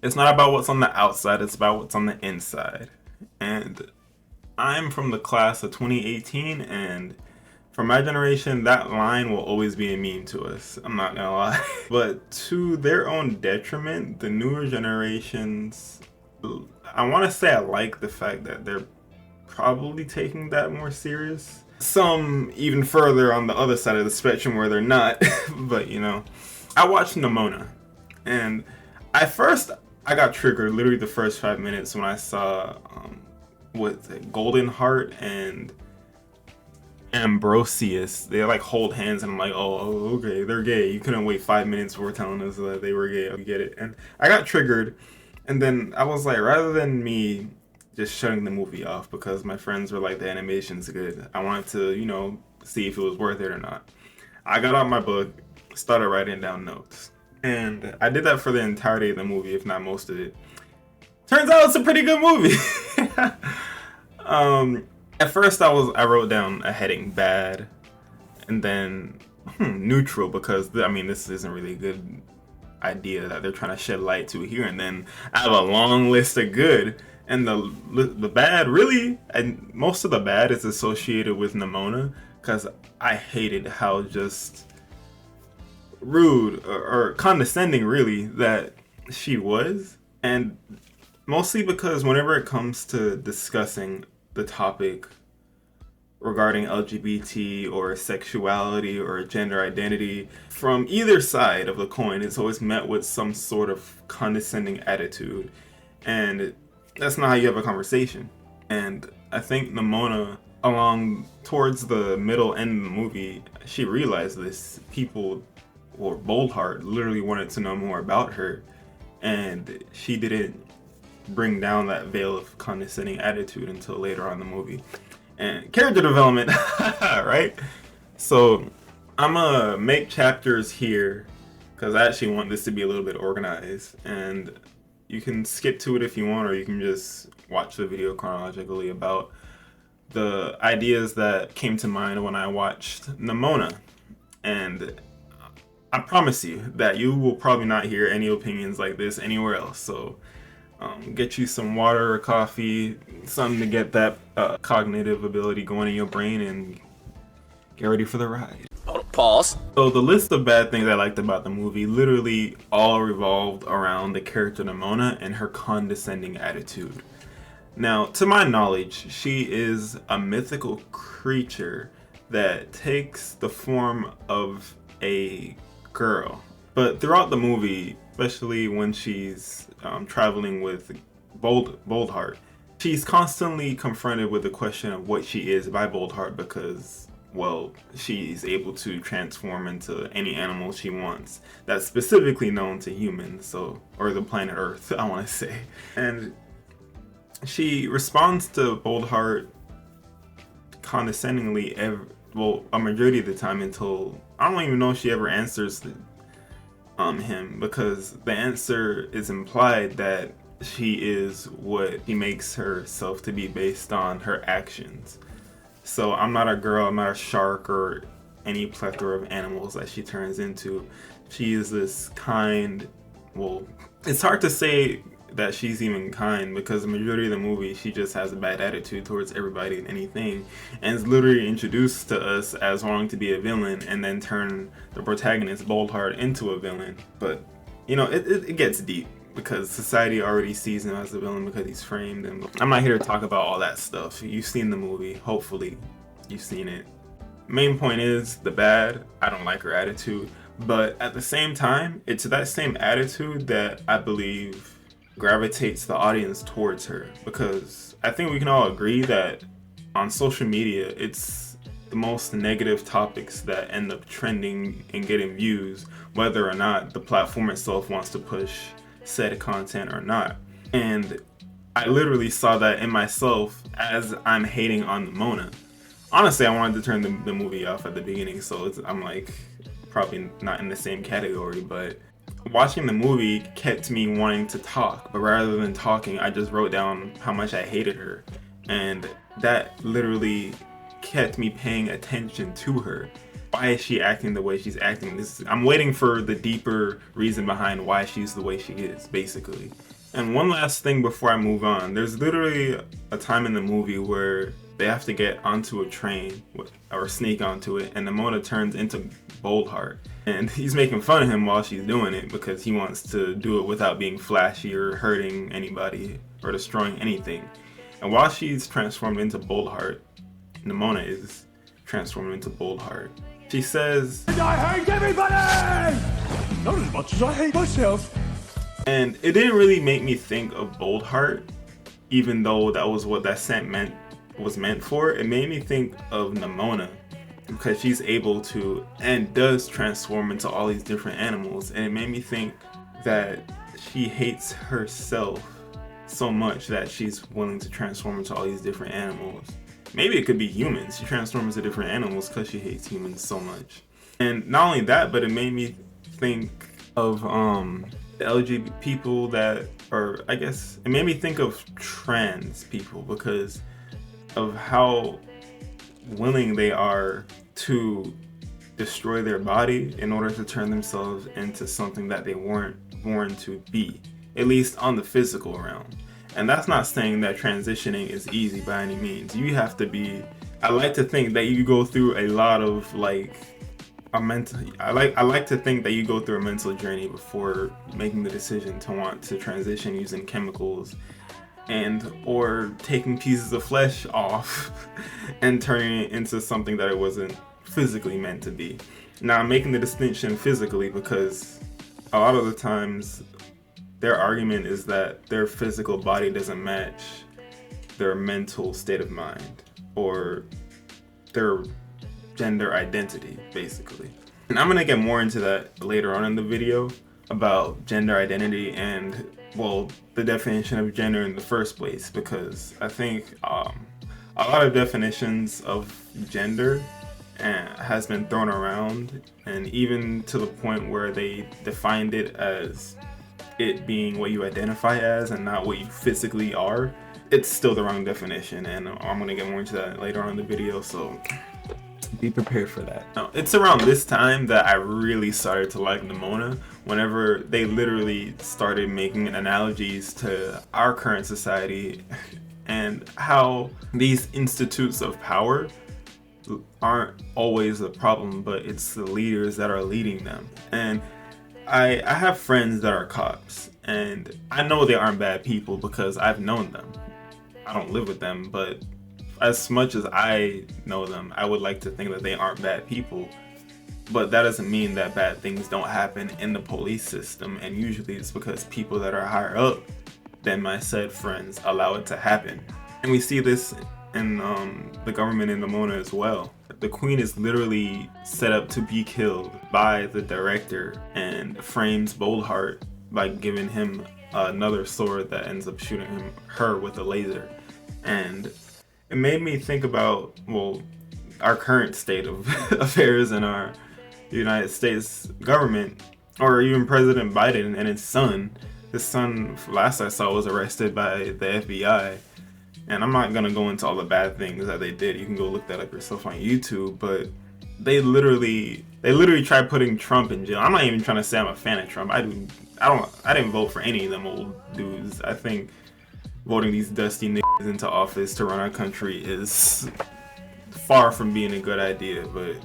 It's not about what's on the outside, it's about what's on the inside. And I'm from the class of 2018, and for my generation, that line will always be a meme to us. I'm not gonna lie. But to their own detriment, the newer generations, I wanna say I like the fact that they're probably taking that more serious. Some even further on the other side of the spectrum where they're not. But I watched Nimona, and at first I got triggered literally the first 5 minutes when I saw what's it, Golden Heart and Ambrosius. They like hold hands, and I'm like, oh, okay, they're gay. You couldn't wait 5 minutes before telling us that they were gay. I get it. And I got triggered, and then I was like, rather than me just shutting the movie off because my friends were like, the animation's good, I wanted to, see if it was worth it or not. I got out my book, started writing down notes. And I did that for the entirety of the movie, if not most of it. Turns out it's a pretty good movie. At first I wrote down a heading bad, and then neutral, because this isn't really a good idea that they're trying to shed light to here. And then I have a long list of good, and the bad, really, and most of the bad is associated with Nimona, because I hated how just rude or condescending, really, that she was. And mostly because whenever it comes to discussing the topic regarding LGBT or sexuality or gender identity, from either side of the coin, it's always met with some sort of condescending attitude. And that's not how you have a conversation. And I think Nimona, along towards the middle end of the movie, she realized this. People, or Boldheart, literally wanted to know more about her, and she didn't bring down that veil of condescending attitude until later on in the movie. And character development, right? So I'm gonna make chapters here because I actually want this to be a little bit organized, and you can skip to it if you want, or you can just watch the video chronologically about the ideas that came to mind when I watched Nimona. And I promise you that you will probably not hear any opinions like this anywhere else. So get you some water or coffee, something to get that cognitive ability going in your brain, and get ready for the ride. Pause. So the list of bad things I liked about the movie literally all revolved around the character Nimona and her condescending attitude. Now, to my knowledge, she is a mythical creature that takes the form of a girl. But throughout the movie, especially when she's traveling with Boldheart, she's constantly confronted with the question of what she is by Boldheart, because, well, she's able to transform into any animal she wants. That's specifically known to humans, or the planet Earth, I want to say. And she responds to Boldheart condescendingly, a majority of the time, until I don't even know if she ever answers him, because the answer is implied that she is what he makes herself to be based on her actions. So I'm not a girl, I'm not a shark or any plethora of animals that she turns into. She is this kind, well, it's hard to say that she's even kind, because the majority of the movie she just has a bad attitude towards everybody and anything, and is literally introduced to us as wanting to be a villain and then turn the protagonist Boldheart into a villain. But it gets deep, because society already sees him as a villain because he's framed, and I'm not here to talk about all that stuff. You've seen the movie, hopefully you've seen it. Main point is the bad, I don't like her attitude, but at the same time, it's that same attitude that I believe gravitates the audience towards her, because I think we can all agree that on social media, it's the most negative topics that end up trending and getting views, whether or not the platform itself wants to push said content or not. And I literally saw that in myself as I'm hating on Nimona. Honestly, I wanted to turn the movie off at the beginning, so I'm like probably not in the same category, but watching the movie kept me wanting to talk, but rather than talking, I just wrote down how much I hated her, and that literally kept me paying attention to her. why is she acting the way she's acting? I'm waiting for the deeper reason behind why she's the way she is, basically. And one last thing before I move on, there's literally a time in the movie where they have to get onto a train or sneak onto it, and Nimona turns into Boldheart, and he's making fun of him while she's doing it because he wants to do it without being flashy or hurting anybody or destroying anything. And while she's transformed into Boldheart, Nimona is transformed into Boldheart. She says, "I hate everybody! Not as much as I hate myself." And it didn't really make me think of Boldheart, even though that was what that scent was meant for. It made me think of Nimona, because she's able to and does transform into all these different animals, and it made me think that she hates herself so much that she's willing to transform into all these different animals. Maybe it could be humans. She transforms into different animals because she hates humans so much. And not only that, but it made me think of the LGBT people that, or I guess it made me think of trans people because of how willing they are to destroy their body in order to turn themselves into something that they weren't born to be, at least on the physical realm. And that's not saying that transitioning is easy by any means. You have to be, I like to think that you go through a lot of like I like to think that you go through a mental journey before making the decision to want to transition using chemicals and or taking pieces of flesh off and turning it into something that it wasn't physically meant to be. Now I'm making the distinction physically because a lot of the times their argument is that their physical body doesn't match their mental state of mind or their gender identity, basically. And I'm gonna get more into that later on in the video about gender identity and, well, the definition of gender in the first place, because I think a lot of definitions of gender has been thrown around, and even to the point where they defined it as it being what you identify as and not what you physically are. It's still the wrong definition, and I'm gonna get more into that later on in the video, so be prepared for that. Now, it's around this time that I really started to like Nimona, whenever they literally started making analogies to our current society and how these institutes of power aren't always a problem, but it's the leaders that are leading them. And I have friends that are cops, and I know they aren't bad people because I've known them. I don't live with them, but as much as I know them, I would like to think that they aren't bad people. But that doesn't mean that bad things don't happen in the police system, and usually it's because people that are higher up than my said friends allow it to happen. And we see this in the government in Nimona as well. The queen is literally set up to be killed by the director and frames Boldheart by giving him another sword that ends up shooting her with a laser. And it made me think about, well, our current state of affairs in our United States government, or even President Biden and his son. His son, last I saw, was arrested by the FBI. And I'm not gonna go into all the bad things that they did. You can go look that up yourself on YouTube. But they literally tried putting Trump in jail. I'm not even trying to say I'm a fan of Trump. I didn't vote for any of them old dudes. I think voting these dusty niggas into office to run our country is far from being a good idea, but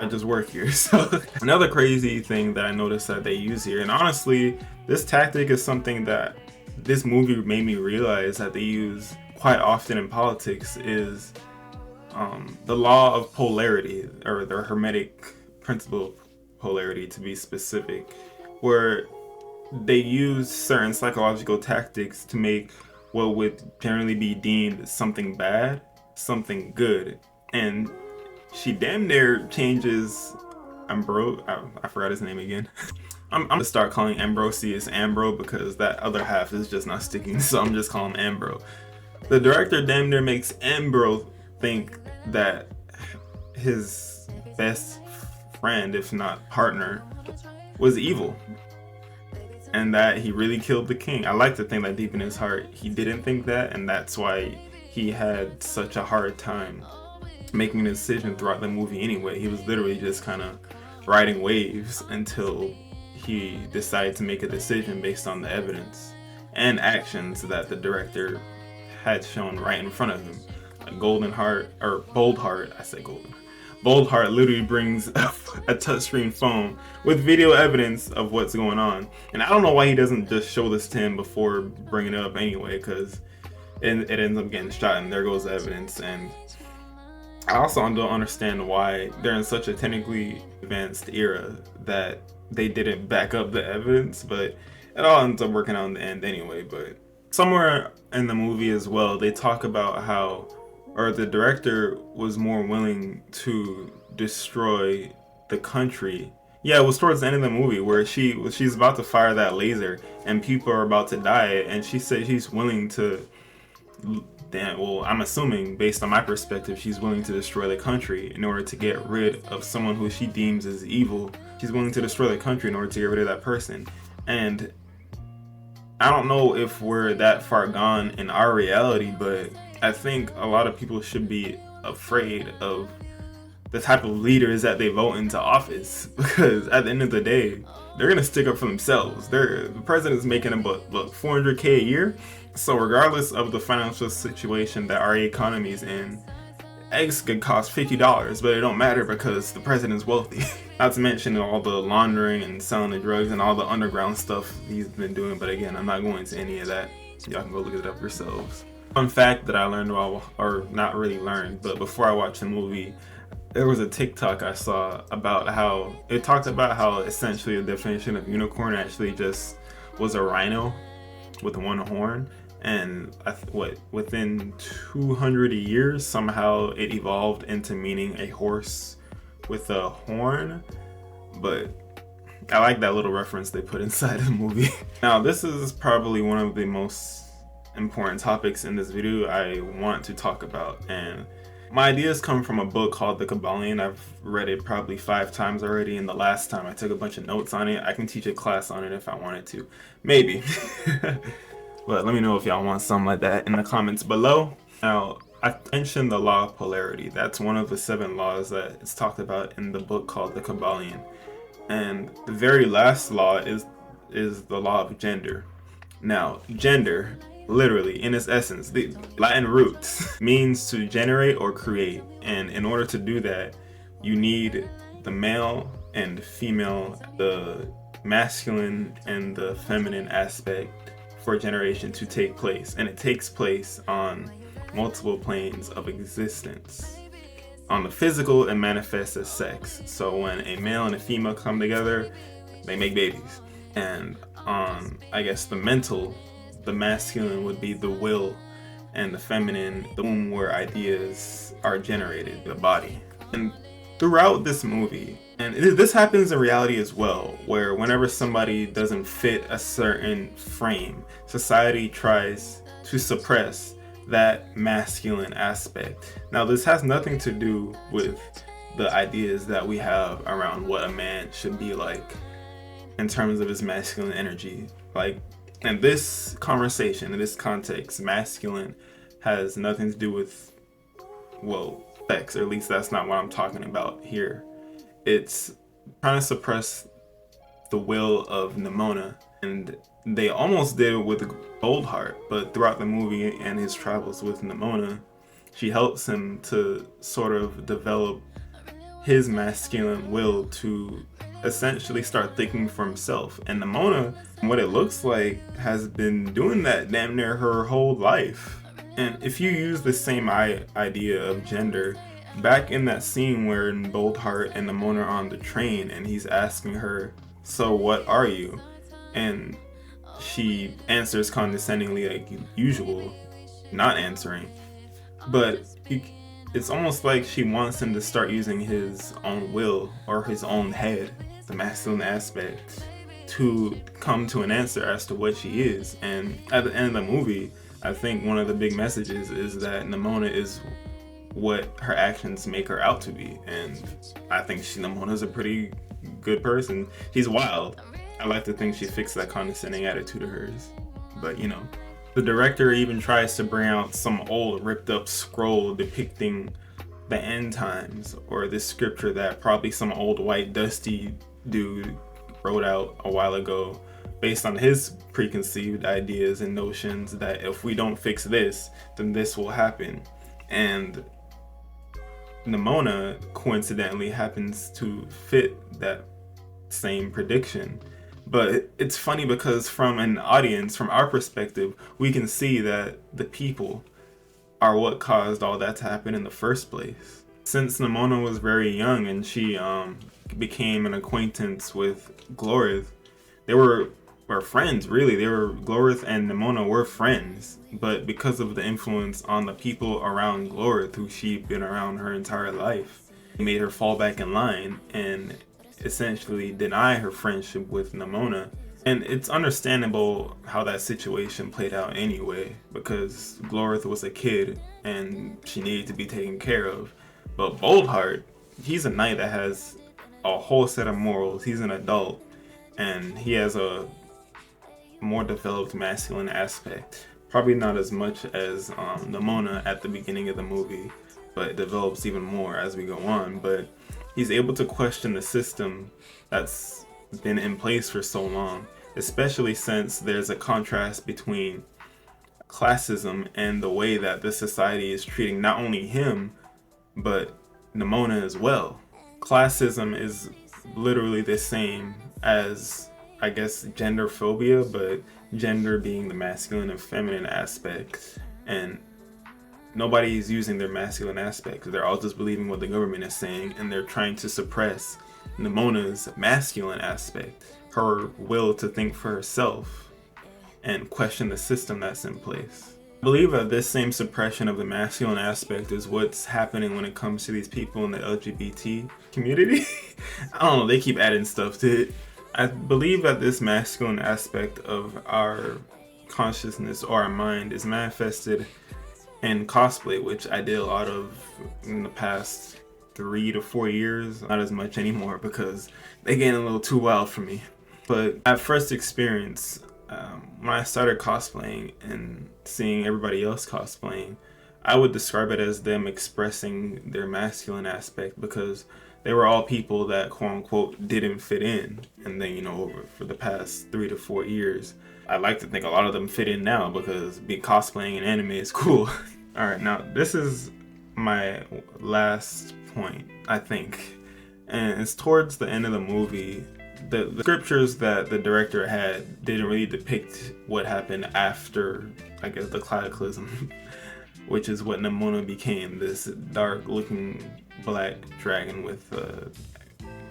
I just work here. So another crazy thing that I noticed that they use here, and honestly, this tactic is something that this movie made me realize that they use quite often in politics, is the law of polarity, or the Hermetic principle of polarity to be specific, where they use certain psychological tactics to make what would generally be deemed something bad, something good. And she damn near changes Ambrose, I forgot his name again. I'm gonna start calling Ambrosius Ambro because that other half is just not sticking, so I'm just calling him Ambro. The director damn near makes Ambro think that his best friend, if not partner, was evil, and that he really killed the king. I like to think that deep in his heart he didn't think that, and that's why he had such a hard time making a decision throughout the movie anyway. He was literally just kind of riding waves until he decided to make a decision based on the evidence and actions that the director had shown right in front of him. A golden heart, or bold heart, I say golden. Bold heart literally brings a touchscreen phone with video evidence of what's going on. And I don't know why he doesn't just show this to him before bringing it up anyway, because it ends up getting shot and there goes the evidence. And I also don't understand why they're in such a technically advanced era that they didn't back up the evidence, but it all ends up working out in the end anyway. But somewhere in the movie as well, they talk about how, or the director was more willing to destroy the country. Yeah, it was towards the end of the movie where she's about to fire that laser and people are about to die, and she said she's willing to, well, I'm assuming based on my perspective, she's willing to destroy the country in order to get rid of someone who she deems as evil. She's willing to destroy the country in order to get rid of that person. And I don't know if we're that far gone in our reality, but I think a lot of people should be afraid of the type of leaders that they vote into office, because at the end of the day, they're gonna stick up for themselves. The president's making about $400K a year, so regardless of the financial situation that our economy is in, eggs could cost $50, but it don't matter because the president's wealthy. Not to mention all the laundering and selling the drugs and all the underground stuff he's been doing, but again, I'm not going into any of that. Y'all can go look it up yourselves. Fun fact that I learned or not really learned, but before I watched the movie, there was a TikTok I saw about how it talked about how essentially the definition of unicorn actually just was a rhino with one horn, and within 200 years somehow it evolved into meaning a horse with a horn. But I like that little reference they put inside the movie. Now, this is probably one of the most important topics in this video I want to talk about, and my ideas come from a book called The Kabbalion. I've read it probably 5 times already, and the last time I took a bunch of notes on it. I can teach a class on it if I wanted to. Maybe. But let me know if y'all want something like that in the comments below. Now, I mentioned the law of polarity. That's one of the 7 laws that is talked about in the book called The Kabbalion. And the very last law is the law of gender. Now, gender, literally, in its essence, the Latin roots, means to generate or create. And in order to do that, you need the male and female, the masculine and the feminine aspect for generation to take place. And it takes place on multiple planes of existence. On the physical, it manifests as sex. So when a male and a female come together, they make babies. And on, I guess, the mental, the masculine would be the will, and the feminine, the womb where ideas are generated, the body. And throughout this movie, and this happens in reality as well, where whenever somebody doesn't fit a certain frame, society tries to suppress that masculine aspect. Now, this has nothing to do with the ideas that we have around what a man should be like in terms of his masculine energy. Like, in this conversation, in this context, masculine has nothing to do with, well, sex, or at least that's not what I'm talking about here. It's trying to suppress the will of Nimona, and they almost did it with Goldheart, but throughout the movie and his travels with Nimona, she helps him to sort of develop his masculine will to essentially start thinking for himself. And Nimona, what it looks like, has been doing that damn near her whole life. And if you use the same idea of gender, back in that scene where Boldheart and Nimona are on the train and he's asking her, "So what are you?" And she answers condescendingly like usual, not answering. But it's almost like she wants him to start using his own will or his own head, the masculine aspect, to come to an answer as to what she is. And at the end of the movie, I think one of the big messages is that Nimona is what her actions make her out to be. And I think Nimona's a pretty good person. She's wild. I like to think she fixed that condescending attitude of hers. But, you know, the director even tries to bring out some old ripped up scroll depicting the end times, or this scripture that probably some old white dusty dude wrote out a while ago based on his preconceived ideas and notions that if we don't fix this, then this will happen. And Nimona coincidentally happens to fit that same prediction. But it's funny because from an audience, from our perspective, we can see that the people are what caused all that to happen in the first place. Since Nimona was very young and she became an acquaintance with Glorith, they were friends, really. Glorith and Nimona were friends, but because of the influence on the people around Glorith, who she'd been around her entire life, it made her fall back in line and essentially deny her friendship with Nimona. And it's understandable how that situation played out anyway, because Glorith was a kid and she needed to be taken care of. But Boldheart, he's a knight that has a whole set of morals. He's an adult and he has a more developed masculine aspect. Probably not as much as Nimona at the beginning of the movie, but it develops even more as we go on. But he's able to question the system that's been in place for so long, especially since there's a contrast between classism and the way that the society is treating not only him, but Nimona as well. Classism is literally the same as, I guess, gender phobia, but gender being the masculine and feminine aspect, and nobody's using their masculine aspect. They're all just believing what the government is saying, and they're trying to suppress Nimona's masculine aspect, her will to think for herself and question the system that's in place. I believe that this same suppression of the masculine aspect is what's happening when it comes to these people in the LGBT community. I don't know, they keep adding stuff to it. I believe that this masculine aspect of our consciousness or our mind is manifested in cosplay, which I did a lot of in the past 3 to 4 years. Not as much anymore because they get a little too wild for me. But at first experience, when I started cosplaying and seeing everybody else cosplaying, I would describe it as them expressing their masculine aspect, because they were all people that quote unquote didn't fit in. And then, for the past 3 to 4 years, I like to think a lot of them fit in now because being cosplaying in anime is cool. Alright, now this is my last point, I think. And it's towards the end of the movie. The scriptures that the director had didn't really depict what happened after, I guess, the cataclysm, which is what Nimona became, this dark-looking black dragon with a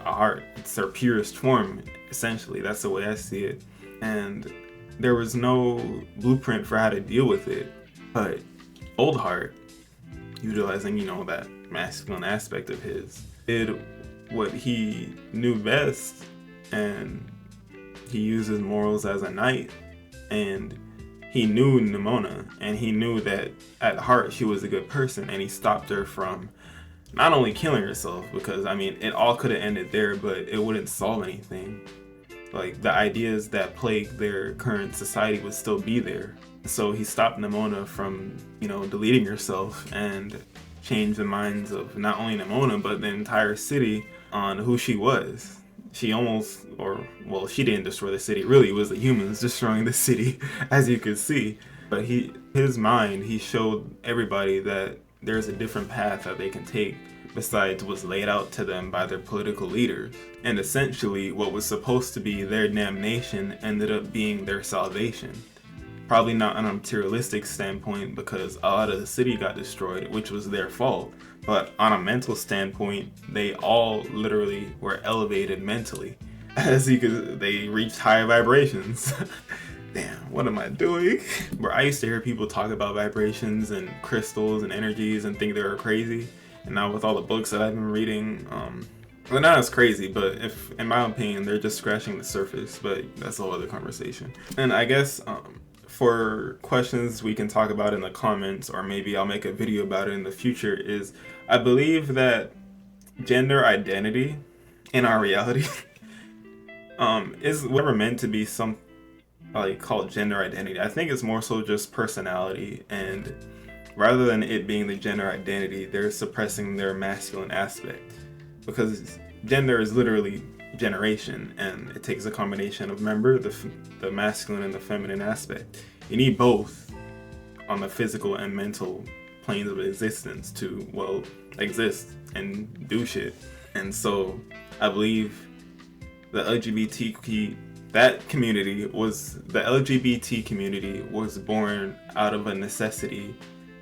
heart. It's her purest form, essentially. That's the way I see it. And there was no blueprint for how to deal with it. But Boldheart, utilizing, that masculine aspect of his, did what he knew best, and he used his morals as a knight, and he knew Nimona, and he knew that at heart she was a good person, and he stopped her from not only killing herself, because it all could have ended there, but it wouldn't solve anything. Like, the ideas that plague their current society would still be there. So he stopped Nimona from, deleting herself, and changed the minds of not only Nimona, but the entire city on who she was. She she didn't destroy the city. Really, it was the humans destroying the city, as you could see. But his mind, he showed everybody that there's a different path that they can take besides what's laid out to them by their political leaders. And essentially, what was supposed to be their damnation ended up being their salvation. Probably not on a materialistic standpoint, because a lot of the city got destroyed, which was their fault. But on a mental standpoint, they all literally were elevated mentally. They reached higher vibrations. Damn, what am I doing? Where I used to hear people talk about vibrations and crystals and energies and think they were crazy. And now with all the books that I've been reading, they're not as crazy, but in my opinion, they're just scratching the surface. But that's a whole other conversation. And I guess for questions we can talk about in the comments, or maybe I'll make a video about it in the future, is I believe that gender identity in our reality is never meant to be called gender identity. I think it's more so just personality, and rather than it being the gender identity, they're suppressing their masculine aspect, because gender is literally generation, and it takes a combination of, remember, the masculine and the feminine aspect. You need both on the physical and mental planes of existence to, well, exist and do shit. And so I believe the LGBT community was born out of a necessity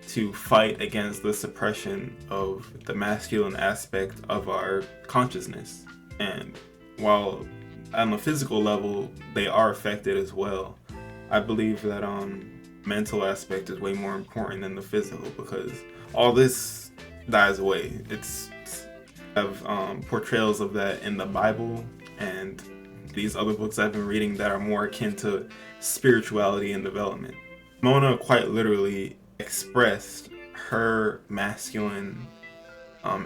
to fight against the suppression of the masculine aspect of our consciousness. And while on a physical level they are affected as well, I believe that mental aspect is way more important than the physical, because all this dies away. It's have portrayals of that in the Bible and these other books I've been reading that are more akin to spirituality and development. Nimona quite literally expressed her masculine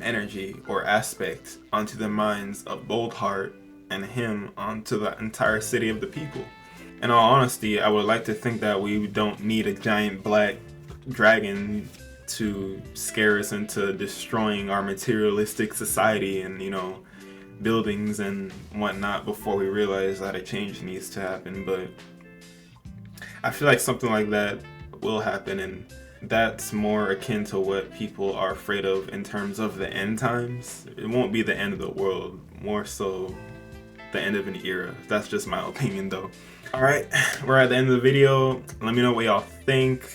energy or aspect onto the minds of Boldheart and him onto the entire city of the people. In all honesty, I would like to think that we don't need a giant black dragon to scare us into destroying our materialistic society and, buildings and whatnot before we realize that a change needs to happen. But I feel like something like that will happen, and that's more akin to what people are afraid of in terms of the end times. It won't be the end of the world, more so the end of an era. That's just my opinion though. Alright, we're at the end of the video. Let me know what y'all think.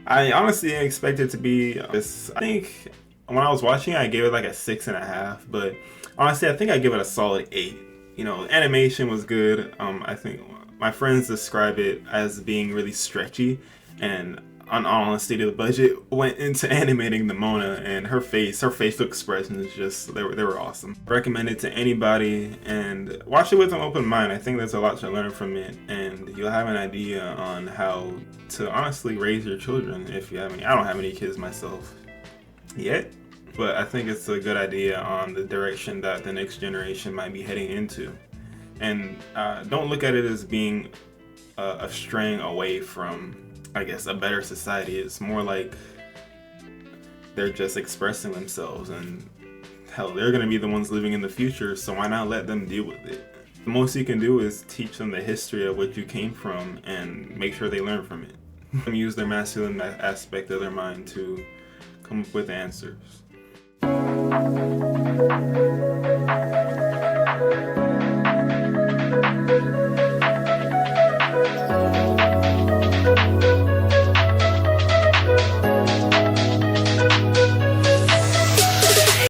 I honestly didn't expect it to be this. I think when I was watching it, I gave it like a 6.5, but honestly I think I give it a solid 8. Animation was good. I think my friends describe it as being really stretchy, and on honesty, the budget went into animating Nimona, and her facial expressions, just they were awesome. Recommend it to anybody, and watch it with an open mind. I think there's a lot to learn from it, and you'll have an idea on how to honestly raise your children if you have any. I don't have any kids myself yet, but I think it's a good idea on the direction that the next generation might be heading into. And don't look at it as being a straying away from, I guess, a better society. It's more like they're just expressing themselves, and hell, they're gonna be the ones living in the future, so why not let them deal with it? The most you can do is teach them the history of what you came from and make sure they learn from it. And use their masculine aspect of their mind to come up with answers.